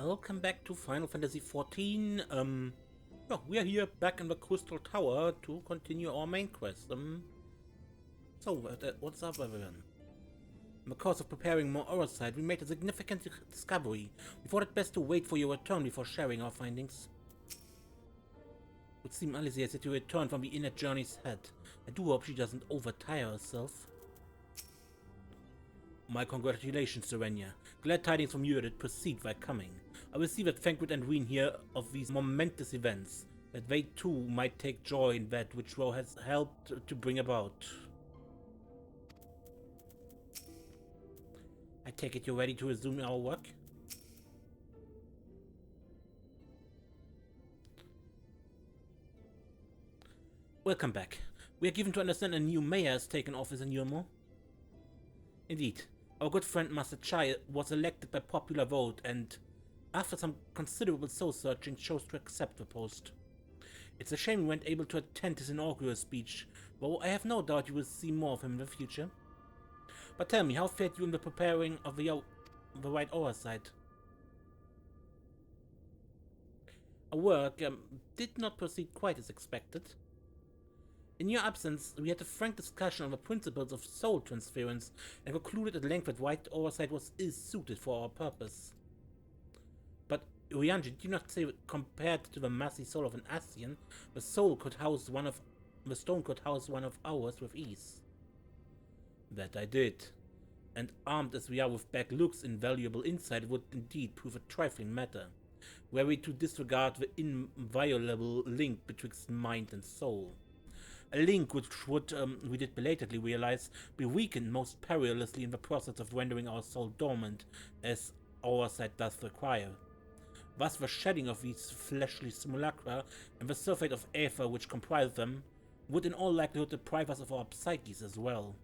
Welcome back to Final Fantasy XIV. We are here back in the Crystal Tower to continue our main quest. What's up, everyone? In the course of preparing more Oversight, we made a significant discovery. We thought it best to wait for your return before sharing our findings. It would seem Alicia said you returned from the inner journey's head. I do hope she doesn't overtire herself. My congratulations, Serenia. Glad tidings from you that proceed by coming. I will see that Thancred and Ween hear of these momentous events, that they too might take joy in that which Ro has helped to bring about. I take it you're ready to resume our work? Welcome back. We are given to understand a new mayor has taken office in Yurmo. Indeed. Our good friend Master Chai was elected by popular vote and, after some considerable soul-searching, chose to accept the post. It's a shame we weren't able to attend his inaugural speech, though I have no doubt you will see more of him in the future. But tell me, how fared you in the preparing of the right oversight? Our work did not proceed quite as expected. In your absence, we had a frank discussion on the principles of soul transference and concluded at length that white oversight was ill-suited for our purpose. But, Urianji, did you not say that compared to the massy soul of an Ascian, the stone could house one of ours with ease? That I did. And armed as we are with Bagluk's invaluable insight, it would indeed prove a trifling matter, were we to disregard the inviolable link betwixt mind and soul. A link which would, we did belatedly realize, be weakened most perilously in the process of rendering our soul dormant, as oversight does require. Thus the shedding of these fleshly simulacra and the sulfate of aether which comprise them would in all likelihood deprive us of our psyches as well.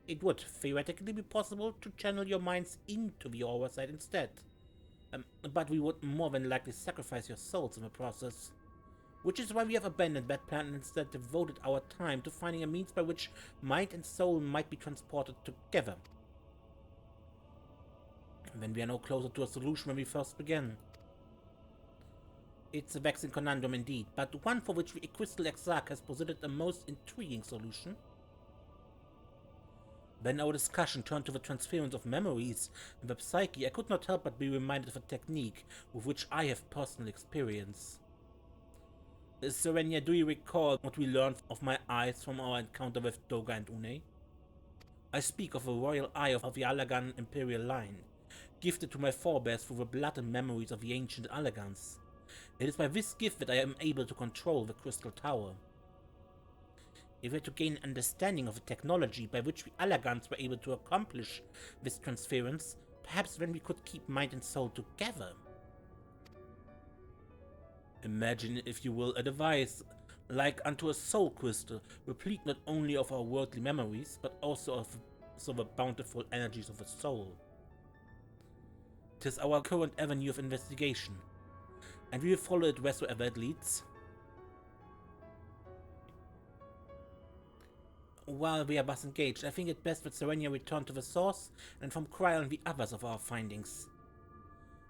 It would theoretically be possible to channel your minds into the oversight instead, but we would more than likely sacrifice your souls in the process. Which is why we have abandoned that plan and instead devoted our time to finding a means by which mind and soul might be transported together. And then we are no closer to a solution than we first began. It's a vexing conundrum indeed, but one for which the Crystal Exarch has posited a most intriguing solution. When our discussion turned to the transference of memories and the psyche, I could not help but be reminded of a technique with which I have personal experience. Serenia, do you recall what we learned of my eyes from our encounter with Doga and Une? I speak of the royal eye of the Allagan imperial line, gifted to my forebears through the blood and memories of the ancient Allagans. It is by this gift that I am able to control the Crystal Tower. If we are to gain an understanding of the technology by which the Allagans were able to accomplish this transference, perhaps then we could keep mind and soul together. Imagine, if you will, a device like unto a soul crystal, replete not only of our worldly memories, but also of the bountiful energies of the soul. 'Tis our current avenue of investigation, and we will follow it wheresoever it leads. While we are thus engaged, I think it best that Serenia return to the source and inform Cryle and the others of our findings.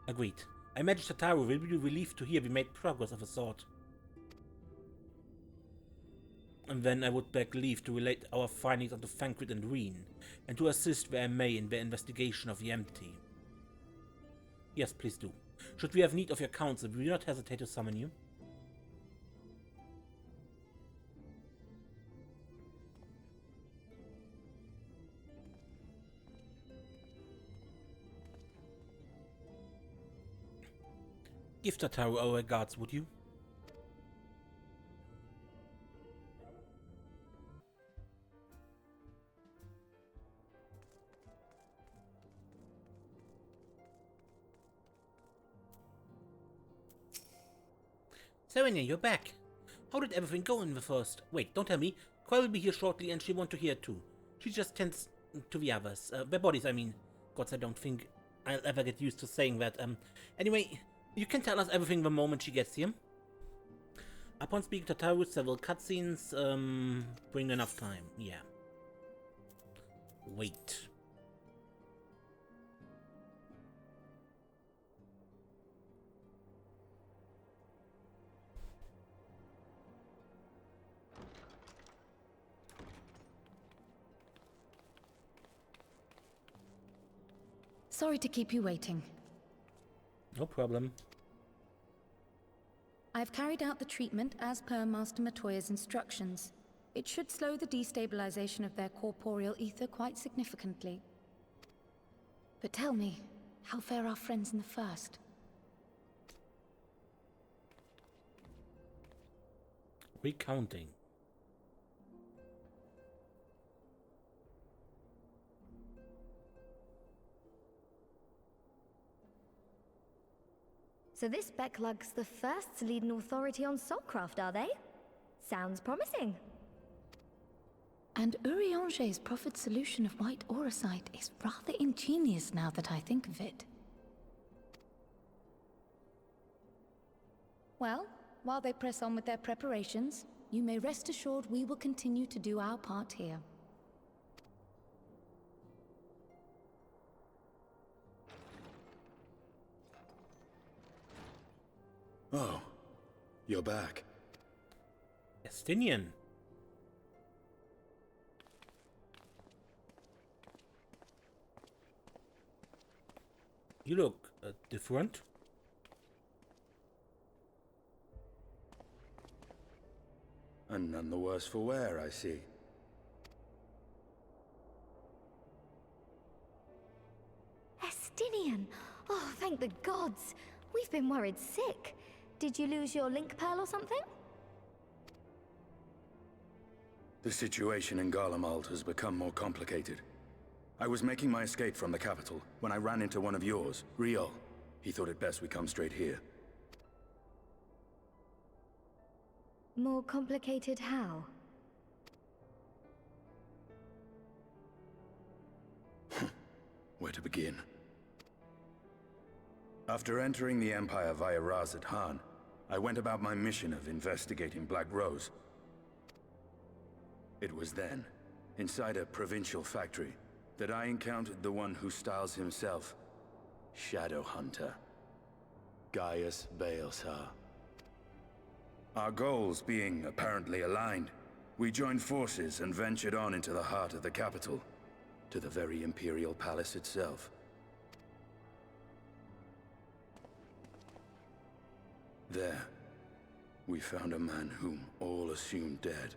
Agreed. I imagine Tataru will be relieved to hear we made progress of a sort. And then I would beg leave to relate our findings unto Thancred and Ween, and to assist where I may in their investigation of the empty. Yes, please do. Should we have need of your counsel, we do not hesitate to summon you. Give Tataru our regards, would you? Serenia, you're back. How did everything go in the first? Wait, don't tell me. Cryle will be here shortly and she'll want to hear too. She just tends to the others. Their bodies, I mean. Gods, I don't think I'll ever get used to saying that. Anyway, you can tell us everything the moment she gets here. Upon speaking to Tataru, several cutscenes, bring enough time. Yeah. Wait. Sorry to keep you waiting. No problem. I've carried out the treatment as per Master Matoya's instructions. It should slow the destabilization of their corporeal ether quite significantly. But tell me, how fare our friends in the first? Recounting. So this Becklug's the first to lead an authority on soulcraft, are they? Sounds promising. And Urianger's proffered solution of white auracite is rather ingenious now that I think of it. Well, while they press on with their preparations, you may rest assured we will continue to do our part here. Oh, you're back. Estinian. You look different. And none the worse for wear, I see. Estinian! Oh, thank the gods! We've been worried sick. Did you lose your link pearl or something? The situation in Garlemald has become more complicated. I was making my escape from the capital when I ran into one of yours, Riol. He thought it best we come straight here. More complicated how? Where to begin? After entering the Empire via Razat Han, I went about my mission of investigating Black Rose. It was then, inside a provincial factory, that I encountered the one who styles himself Shadow Hunter, Gaius Baelsar. Our goals being apparently aligned, we joined forces and ventured on into the heart of the capital, to the very Imperial Palace itself. There, we found a man whom all assumed dead.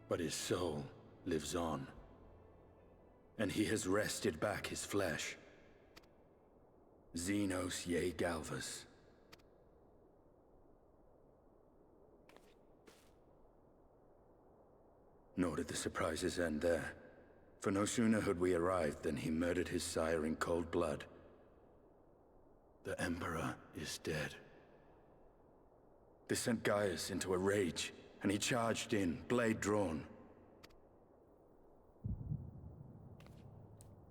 But his soul lives on, and he has wrested back his flesh. Xenos Ye Galvus. Nor did the surprises end there, for no sooner had we arrived than he murdered his sire in cold blood. The Emperor is dead. This sent Gaius into a rage, and he charged in, blade drawn.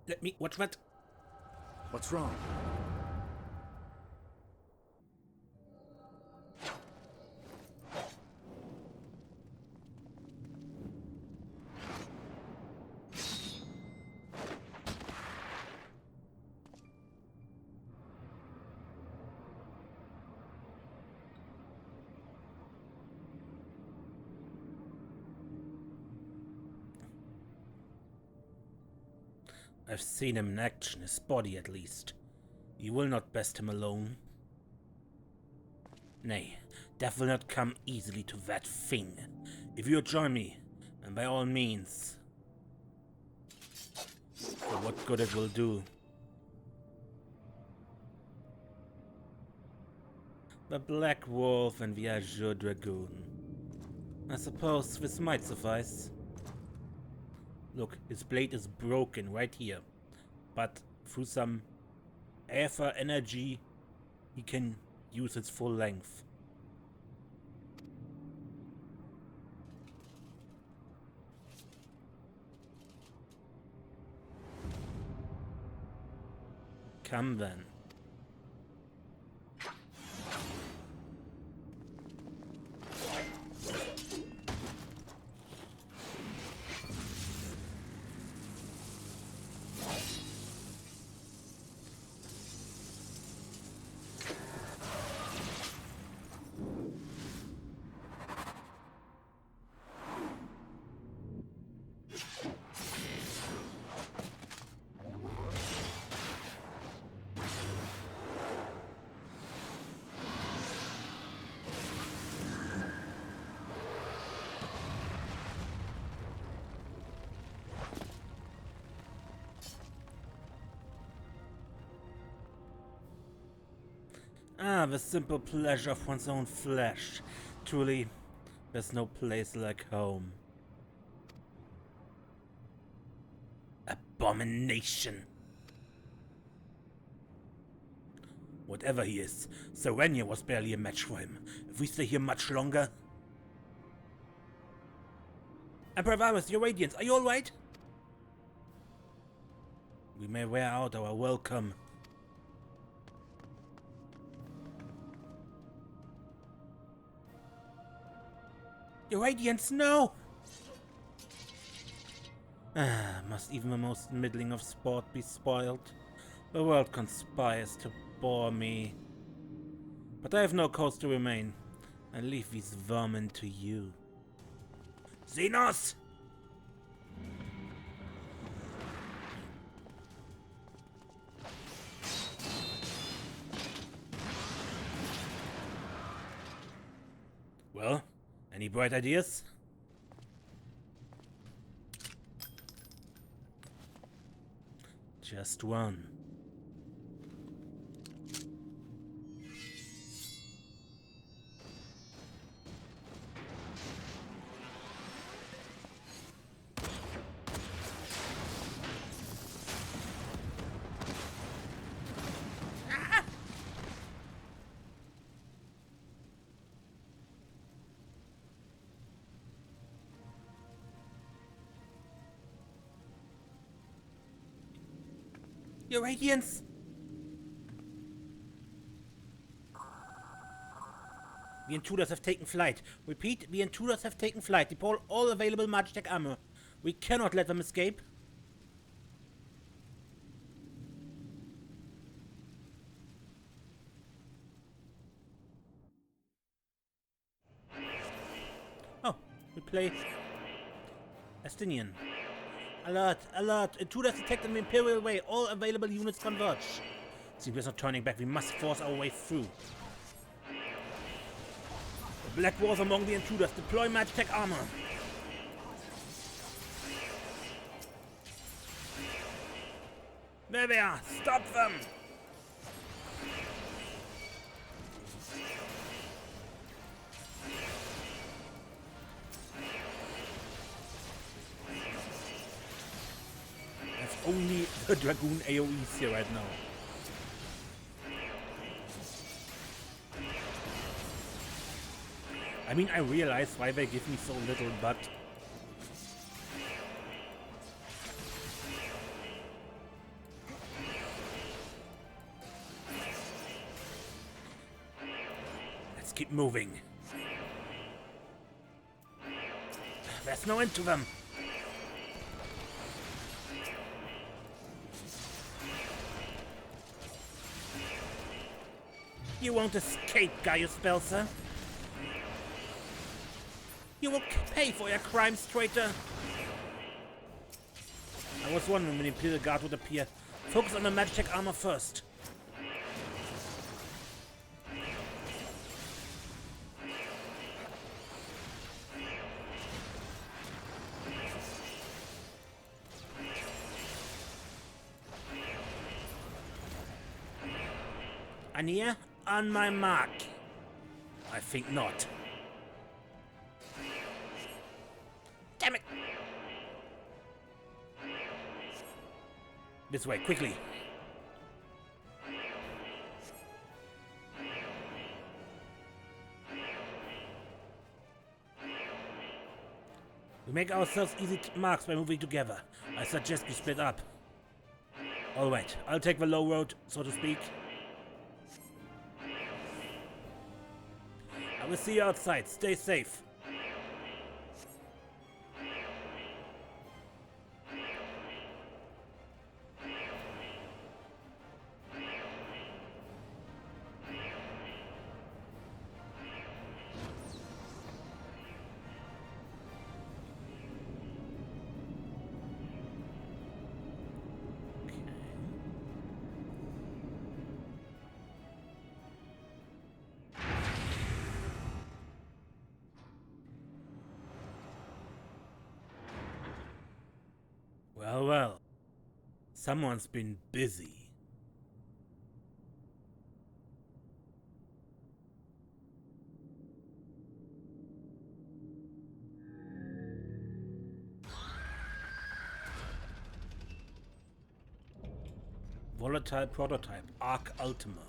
Let me watch that. What's wrong? I've seen him in action, his body at least. You will not best him alone. Nay, death will not come easily to that thing. If you join me, and by all means. For what good it will do. The Black Wolf and the Azure Dragoon. I suppose this might suffice. Look, his blade is broken right here, but through some aether energy, he can use its full length. Come then. Ah, the simple pleasure of one's own flesh. Truly, there's no place like home. Abomination. Whatever he is, Serenia was barely a match for him. If we stay here much longer... Emperor Varus, your Radiance, are you alright? We may wear out our welcome. Your Radiance, no! Ah, must even the most middling of sport be spoiled? The world conspires to bore me. But I have no cause to remain. I leave these vermin to you. Xenos! Well, any bright ideas? Just one. Your Radiance! The intruders have taken flight. Repeat, the intruders have taken flight. Deploy all available Magitech armor. We cannot let them escape. Oh, we play Estinian. Alert, alert, intruders detected in the Imperial Way. All available units converge. Seems we're not turning back. We must force our way through. The Black Wars among the intruders. Deploy Magitech armor. There they are. Stop them. Only the Dragoon AoEs here right now. I mean, I realize why they give me so little, but... let's keep moving. There's no end to them. You won't escape, Gaius Belser. You will pay for your crimes, traitor. I was wondering when the Imperial Guard would appear. Focus on the Magitech armor first. Ania? On my mark. I think not. Damn it! This way, quickly. We make ourselves easy marks by moving together. I suggest we split up. Alright, I'll take the low road, so to speak. I will see you outside. Stay safe. Well, well. Someone's been busy. Volatile prototype, Arc Ultima.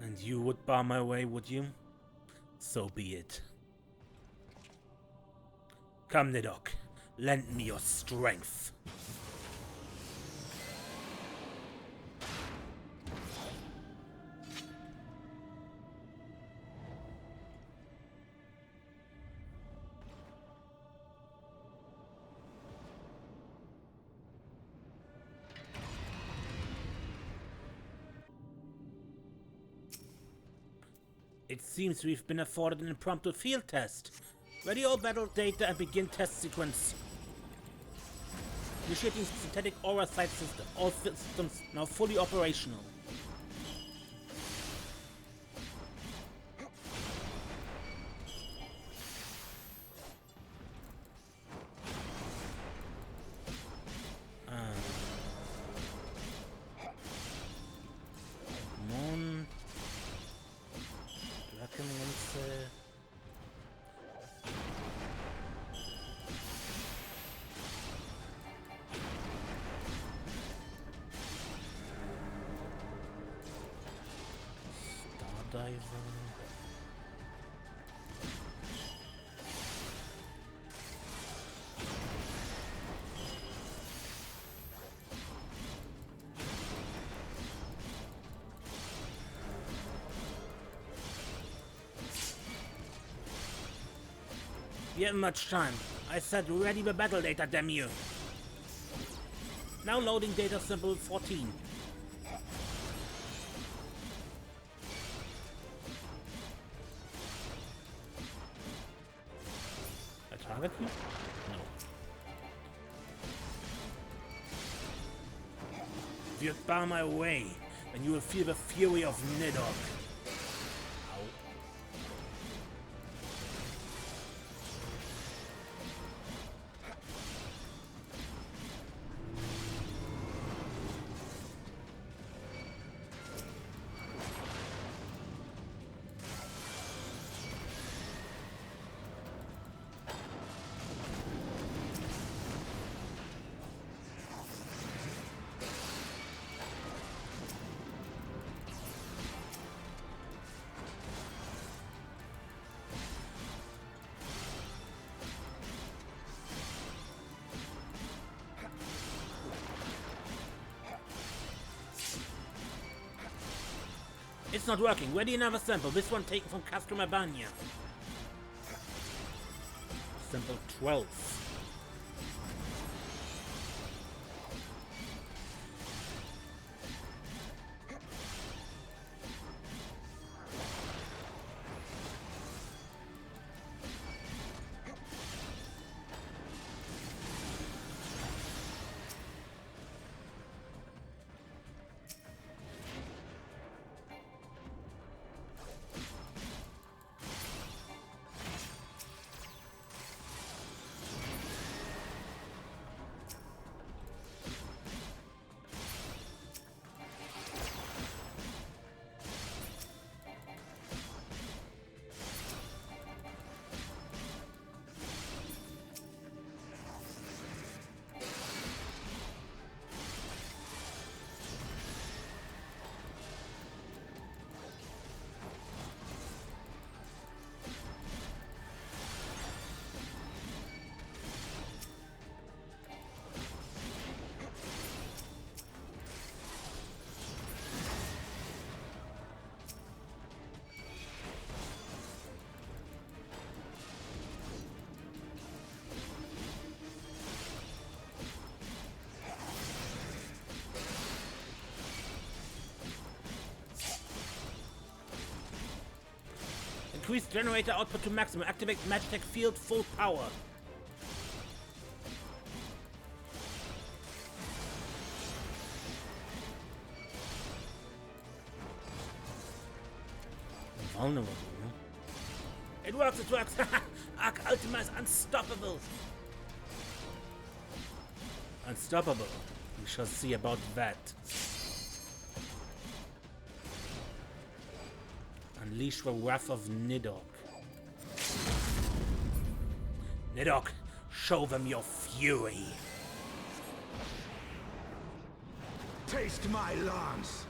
And you would bar my way, would you? So be it. Come, Nidok. Lend me your strength. It seems we've been afforded an impromptu field test. Ready all battle data and begin test sequence. Initiating synthetic aura sight system. All systems now fully operational. You haven't much time. I said ready the battle data, damn you. Now loading data symbol 14. I target you? No. If you bar my way, then you will feel the fury of Nidok. It's not working. Ready another sample. This one taken from customer Banya. Sample 12. Increase generator output to maximum. Activate Magitech field full power. Vulnerable, huh? It works, it works! Arc Ultima is unstoppable! Unstoppable. We shall see about that. Unleash the wrath of Nidok. Nidok, show them your fury. Taste my lance!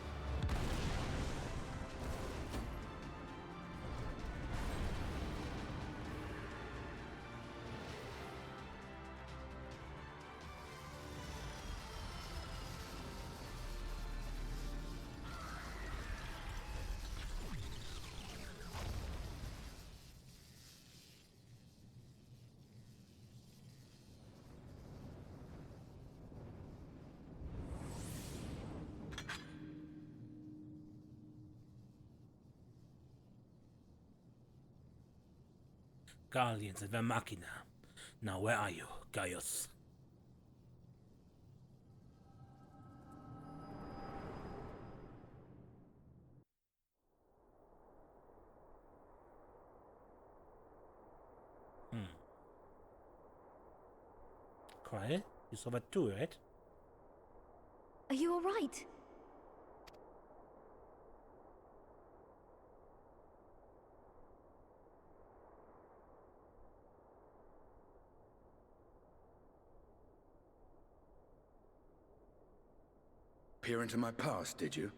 Guardians of the Machina. Now where are you, Gaius? Quiet? You saw that too, right? Are you alright? Peer into my past, did you?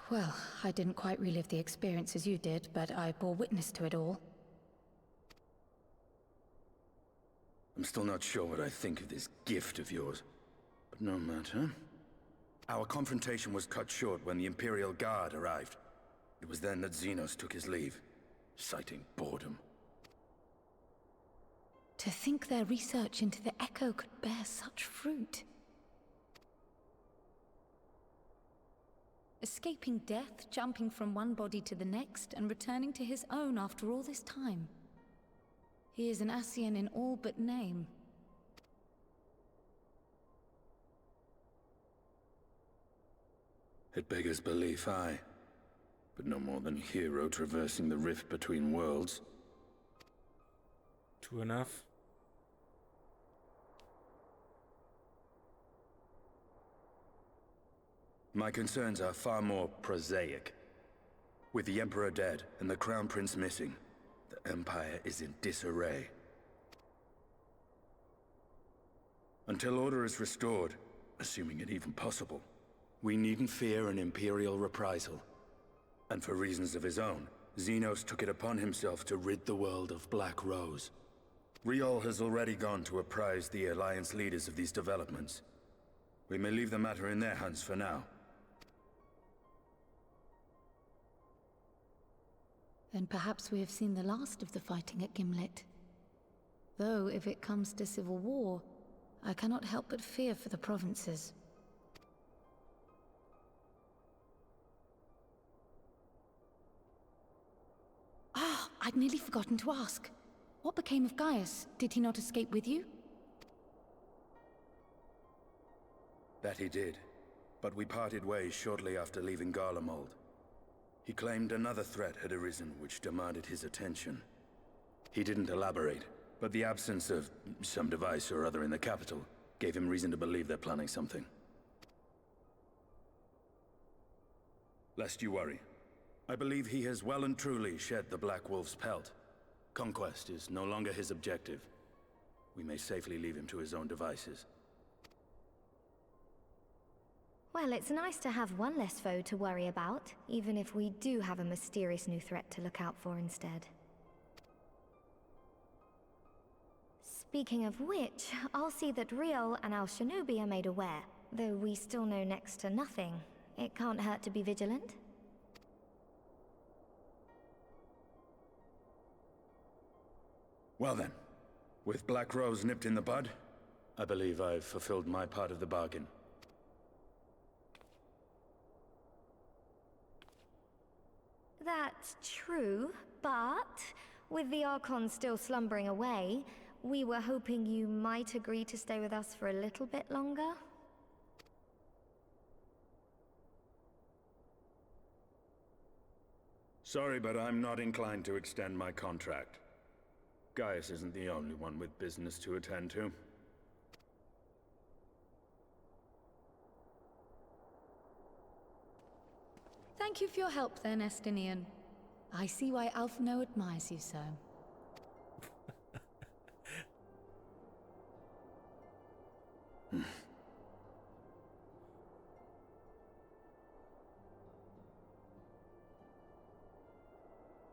Well, I didn't quite relive the experience as you did, but I bore witness to it all. I'm still not sure what I think of this gift of yours. But no matter. Our confrontation was cut short when the Imperial Guard arrived. It was then that Xenos took his leave, citing boredom. To think their research into the Echo could bear such fruit. Escaping death, jumping from one body to the next, and returning to his own after all this time. He is an Ascian in all but name. It beggars belief, aye. But no more than a hero traversing the rift between worlds. True enough. My concerns are far more prosaic. With the Emperor dead and the Crown Prince missing, the Empire is in disarray. Until order is restored, assuming it even possible, we needn't fear an Imperial reprisal. And for reasons of his own, Xenos took it upon himself to rid the world of Black Rose. Riol has already gone to apprise the Alliance leaders of these developments. We may leave the matter in their hands for now. Then perhaps we have seen the last of the fighting at Gimlet. Though, if it comes to civil war, I cannot help but fear for the provinces. Ah, I'd nearly forgotten to ask. What became of Gaius? Did he not escape with you? That he did, but we parted ways shortly after leaving Garlemald. He claimed another threat had arisen which demanded his attention. He didn't elaborate, but the absence of some device or other in the capital gave him reason to believe they're planning something. Lest you worry, I believe he has well and truly shed the Black Wolf's pelt. Conquest is no longer his objective. We may safely leave him to his own devices. Well, it's nice to have one less foe to worry about, even if we do have a mysterious new threat to look out for instead. Speaking of which, I'll see that Riol and our Shinobi are made aware. Though we still know next to nothing, it can't hurt to be vigilant. Well then, with Black Rose nipped in the bud, I believe I've fulfilled my part of the bargain. That's true, but with the Archon still slumbering away, we were hoping you might agree to stay with us for a little bit longer. Sorry, but I'm not inclined to extend my contract. Gaius isn't the only one with business to attend to. Thank you for your help then, Estinian. I see why Alphino admires you so.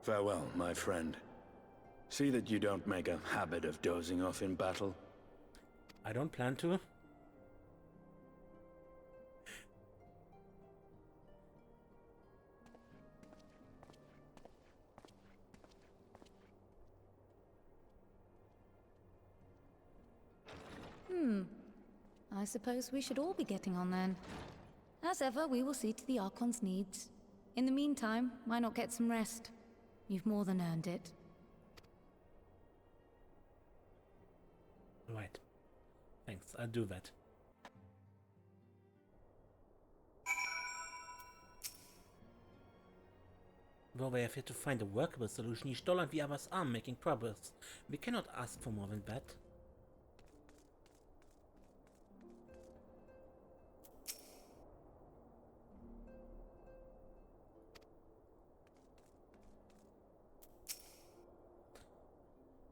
Farewell, my friend. See that you don't make a habit of dozing off in battle. I don't plan to. I suppose we should all be getting on then. As ever, we will see to the Archon's needs. In the meantime, why not get some rest? You've more than earned it. Right. Thanks, I'll do that. Though we have yet to find a workable solution, each dollar and the others are making progress. We cannot ask for more than that.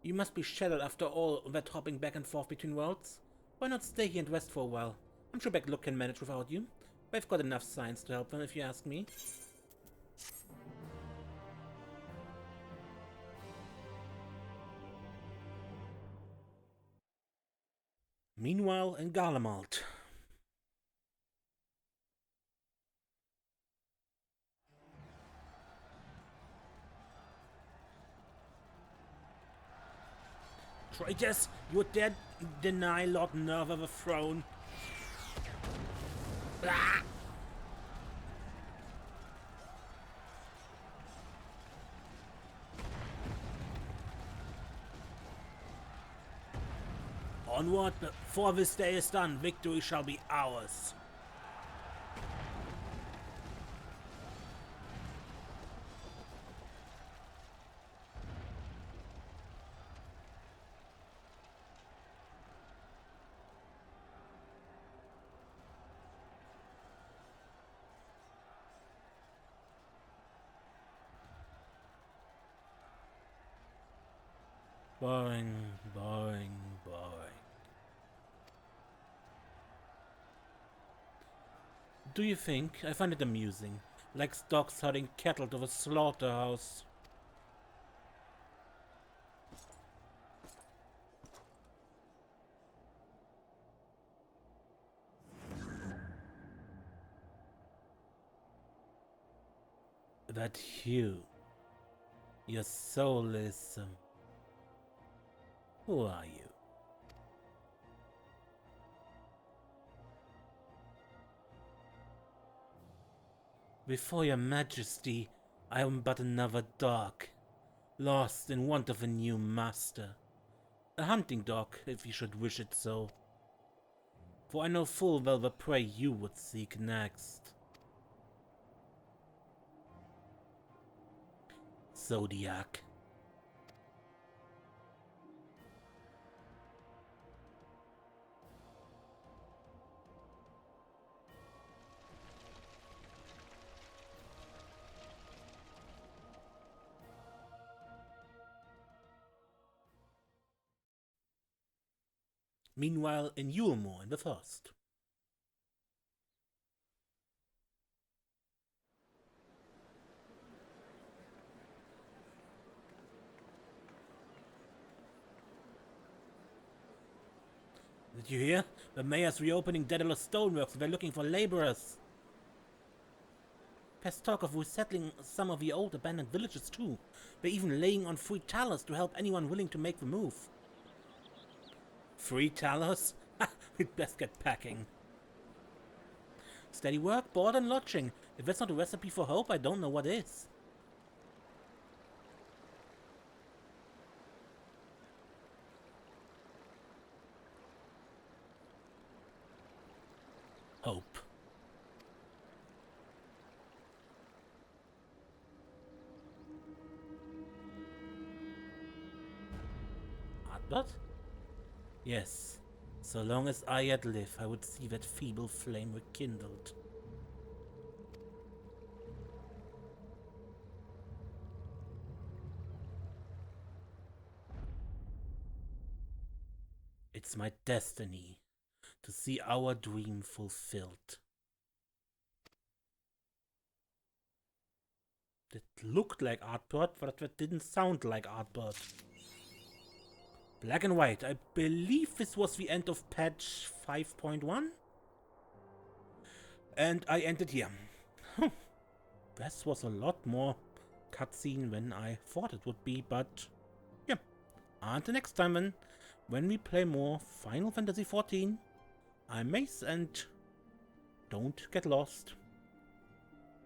You must be shattered after all that hopping back and forth between worlds. Why not stay here and rest for a while? I'm sure Backlook can manage without you. They've got enough science to help them, if you ask me. Meanwhile, in Garlemald. Traitors, you dare deny Lord Nerva the throne? Ah! Onward, before this day is done, victory shall be ours. Boring, boring, boring. Do you think? I find it amusing. Like dogs herding cattle to the slaughterhouse. That you. Your soul is... who are you? Before your majesty, I am but another dog, lost in want of a new master. A hunting dog, if you should wish it so. For I know full well the prey you would seek next. Zodiac. Meanwhile, in Yulmore in the First. Did you hear? The mayor's reopening Daedalus stoneworks. They're looking for laborers. Pest talk of resettling some of the old abandoned villages too. They're even laying on free talers to help anyone willing to make the move. Free talers? Ha! We'd best get packing. Steady work, board and lodging. If that's not a recipe for hope, I don't know what is. Hope. But? Yes. So long as I yet live, I would see that feeble flame rekindled. It's my destiny to see our dream fulfilled. It looked like Artbird, but it didn't sound like Artbird. Black and white. I believe this was the end of patch 5.1. And I ended here. This was a lot more cutscene than I thought it would be, but yeah. Until next time then, when we play more Final Fantasy XIV, I'm Mace and don't get lost.